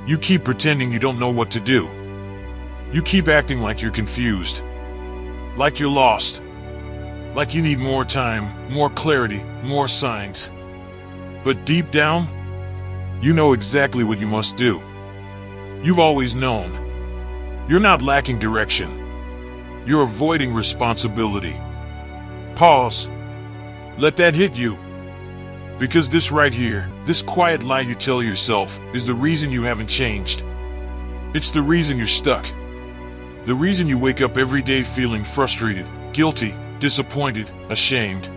You keep pretending you don't know what to do. You keep acting like you're confused, like you're lost, like you need more time, more clarity, more signs. But deep down, you know exactly what you must do. You've always known. You're not lacking direction. You're avoiding responsibility. Pause. Let that hit you. Because this right here, this quiet lie you tell yourself, is the reason you haven't changed. It's the reason you're stuck. The reason you wake up every day feeling frustrated, guilty, disappointed, ashamed.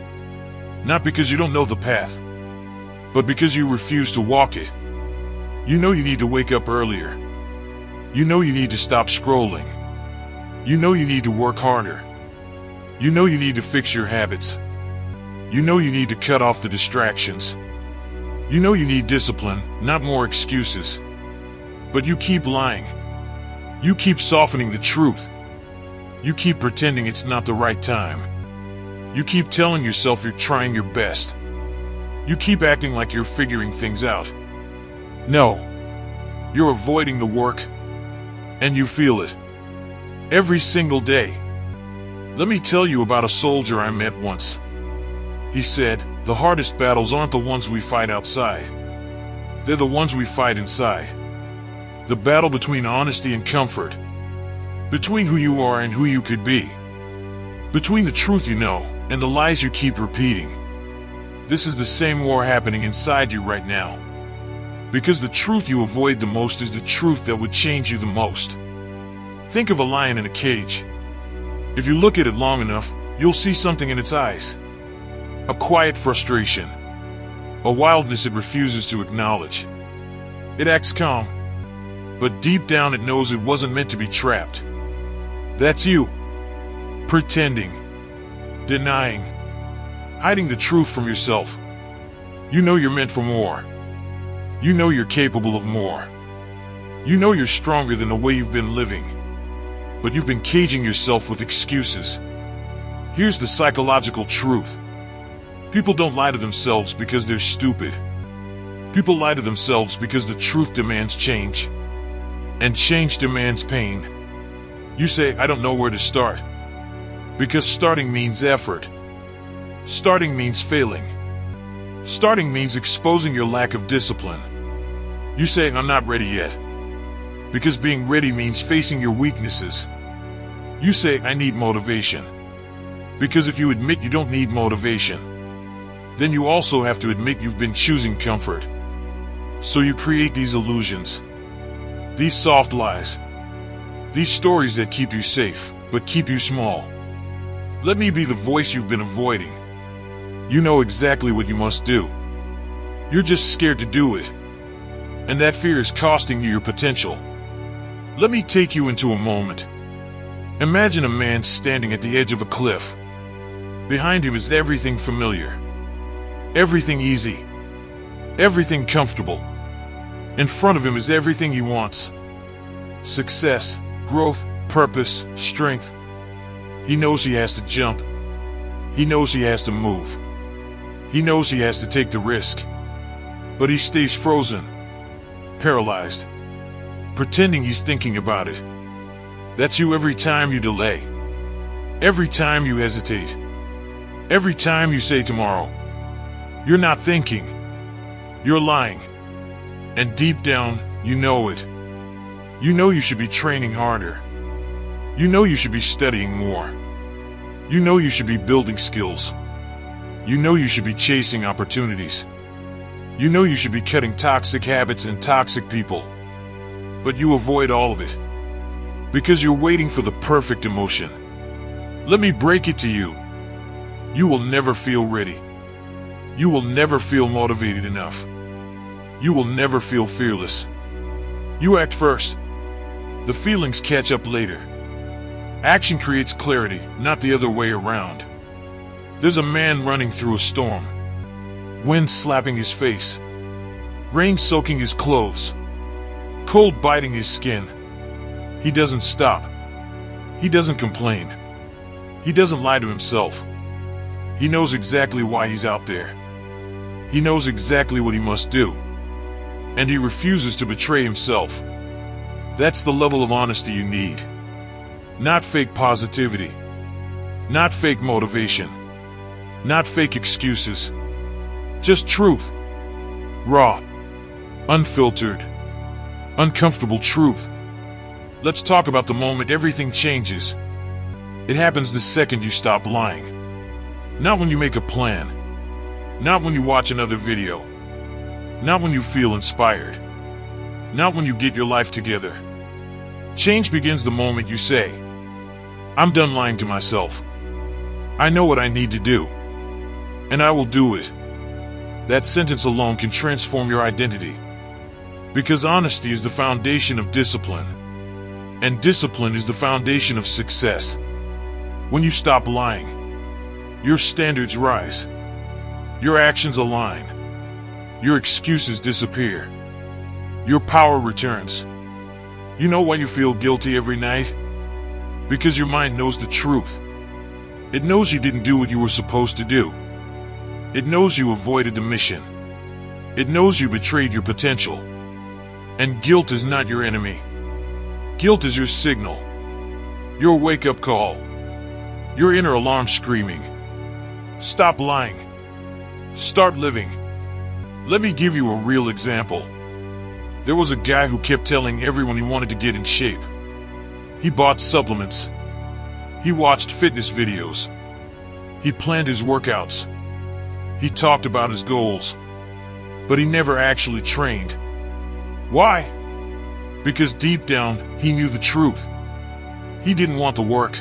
Not because you don't know the path, but because you refuse to walk it. You know you need to wake up earlier. You know you need to stop scrolling. You know you need to work harder. You know you need to fix your habits. You know you need to cut off the distractions. You know you need discipline, not more excuses. But you keep lying. You keep softening the truth. You keep pretending it's not the right time. You keep telling yourself you're trying your best. You keep acting like you're figuring things out. No. You're avoiding the work. And you feel it. Every single day. Let me tell you about a soldier I met once. He said, the hardest battles aren't the ones we fight outside. They're the ones we fight inside. The battle between honesty and comfort. Between who you are and who you could be. Between the truth you know and the lies you keep repeating. This is the same war happening inside you right now. Because the truth you avoid the most is the truth that would change you the most. Think of a lion in a cage. If you look at it long enough, you'll see something in its eyes. A quiet frustration. A wildness it refuses to acknowledge. It acts calm. But deep down it knows it wasn't meant to be trapped. That's you. Pretending. Denying. Hiding the truth from yourself. You know you're meant for more. You know you're capable of more. You know you're stronger than the way you've been living. But you've been caging yourself with excuses. Here's the psychological truth. People don't lie to themselves because they're stupid. People lie to themselves because the truth demands change. And change demands pain. You say, I don't know where to start. Because starting means effort. Starting means failing. Starting means exposing your lack of discipline. You say, I'm not ready yet. Because being ready means facing your weaknesses. You say, I need motivation. Because if you admit you don't need motivation, then you also have to admit you've been choosing comfort. So you create these illusions. These soft lies. These stories that keep you safe, but keep you small. Let me be the voice you've been avoiding. You know exactly what you must do. You're just scared to do it. And that fear is costing you your potential. Let me take you into a moment. Imagine a man standing at the edge of a cliff. Behind him is everything familiar. Everything easy. Everything comfortable. In front of him is everything he wants. Success, growth, purpose, strength. He knows he has to jump. He knows he has to move. He knows he has to take the risk. But he stays frozen, paralyzed, pretending he's thinking about it. That's you every time you delay. Every time you hesitate. Every time you say tomorrow. You're not thinking. You're lying. And deep down, you know it. You know you should be training harder. You know you should be studying more. You know you should be building skills. You know you should be chasing opportunities. You know you should be cutting toxic habits and toxic people. But you avoid all of it. Because you're waiting for the perfect emotion. Let me break it to you. You will never feel ready. You will never feel motivated enough. You will never feel fearless. You act first. The feelings catch up later. Action creates clarity, not the other way around. There's a man running through a storm. Wind slapping his face. Rain soaking his clothes. Cold biting his skin. He doesn't stop. He doesn't complain. He doesn't lie to himself. He knows exactly why he's out there. He knows exactly what he must do. and he refuses to betray himself. That's the level of honesty you need. Not fake positivity. Not fake motivation. Not fake excuses. Just truth. Raw. Unfiltered. Uncomfortable truth. Let's talk about the moment everything changes. It happens the second you stop lying. Not when you make a plan. Not when you watch another video. Not when you feel inspired. Not when you get your life together. Change begins the moment you say, "I'm done lying to myself. I know what I need to do, and I will do it." That sentence alone can transform your identity. Because honesty is the foundation of discipline, and discipline is the foundation of success. When you stop lying, your standards rise. Your actions align. Your excuses disappear. Your power returns. You know why you feel guilty every night? Because your mind knows the truth. It knows you didn't do what you were supposed to do. It knows you avoided the mission. It knows you betrayed your potential. And guilt is not your enemy. Guilt is your signal. Your wake-up call. Your inner alarm screaming, "Stop lying. Start living." Let me give you a real example. There was a guy who kept telling everyone he wanted to get in shape. He bought supplements. He watched fitness videos. He planned his workouts. He talked about his goals. But he never actually trained. Why? Because deep down, he knew the truth. He didn't want the work.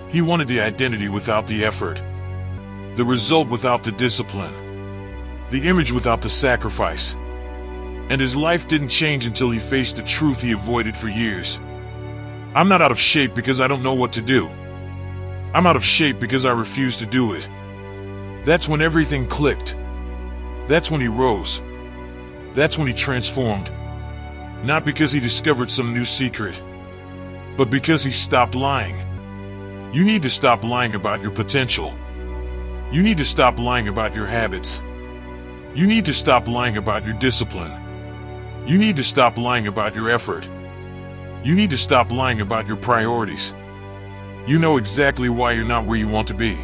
He wanted the identity without the effort. The result without the discipline. The image without the sacrifice. And his life didn't change until he faced the truth he avoided for years. I'm not out of shape because I don't know what to do. I'm out of shape because I refuse to do it. That's when everything clicked. That's when he rose. That's when he transformed. Not because he discovered some new secret, but because he stopped lying. You need to stop lying about your potential. You need to stop lying about your habits. You need to stop lying about your discipline. You need to stop lying about your effort. You need to stop lying about your priorities. You know exactly why you're not where you want to be.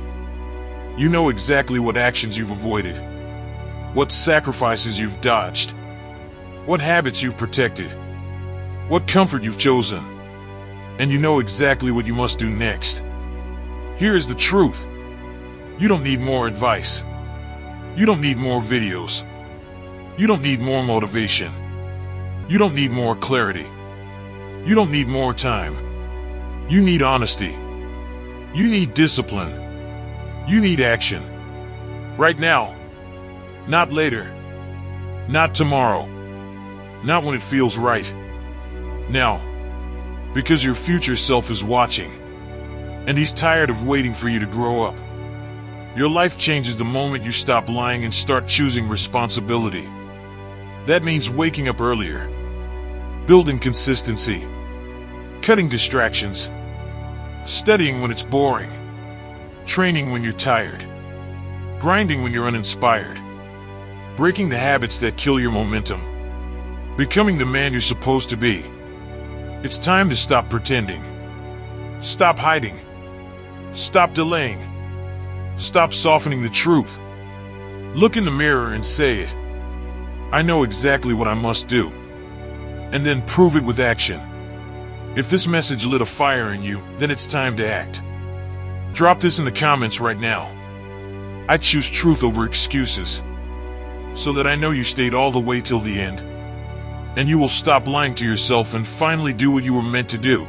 You know exactly what actions you've avoided, what sacrifices you've dodged, what habits you've protected, what comfort you've chosen, and you know exactly what you must do next. Here is the truth. You don't need more advice. You don't need more videos. You don't need more motivation. You don't need more clarity. You don't need more time. You need honesty. You need discipline. You need action. Right now. Not later. Not tomorrow. Not when it feels right. Now. Because your future self is watching. And he's tired of waiting for you to grow up. Your life changes the moment you stop lying and start choosing responsibility. That means waking up earlier. Building consistency. Cutting distractions. Studying when it's boring. Training when you're tired. Grinding when you're uninspired. Breaking the habits that kill your momentum. Becoming the man you're supposed to be. It's time to stop pretending. Stop hiding. Stop delaying. Stop softening the truth. Look in the mirror and say it. I know exactly what I must do. And then prove it with action. If this message lit a fire in you, then it's time to act. Drop this in the comments right now. I choose truth over excuses, so that I know you stayed all the way till the end. And you will stop lying to yourself and finally do what you were meant to do.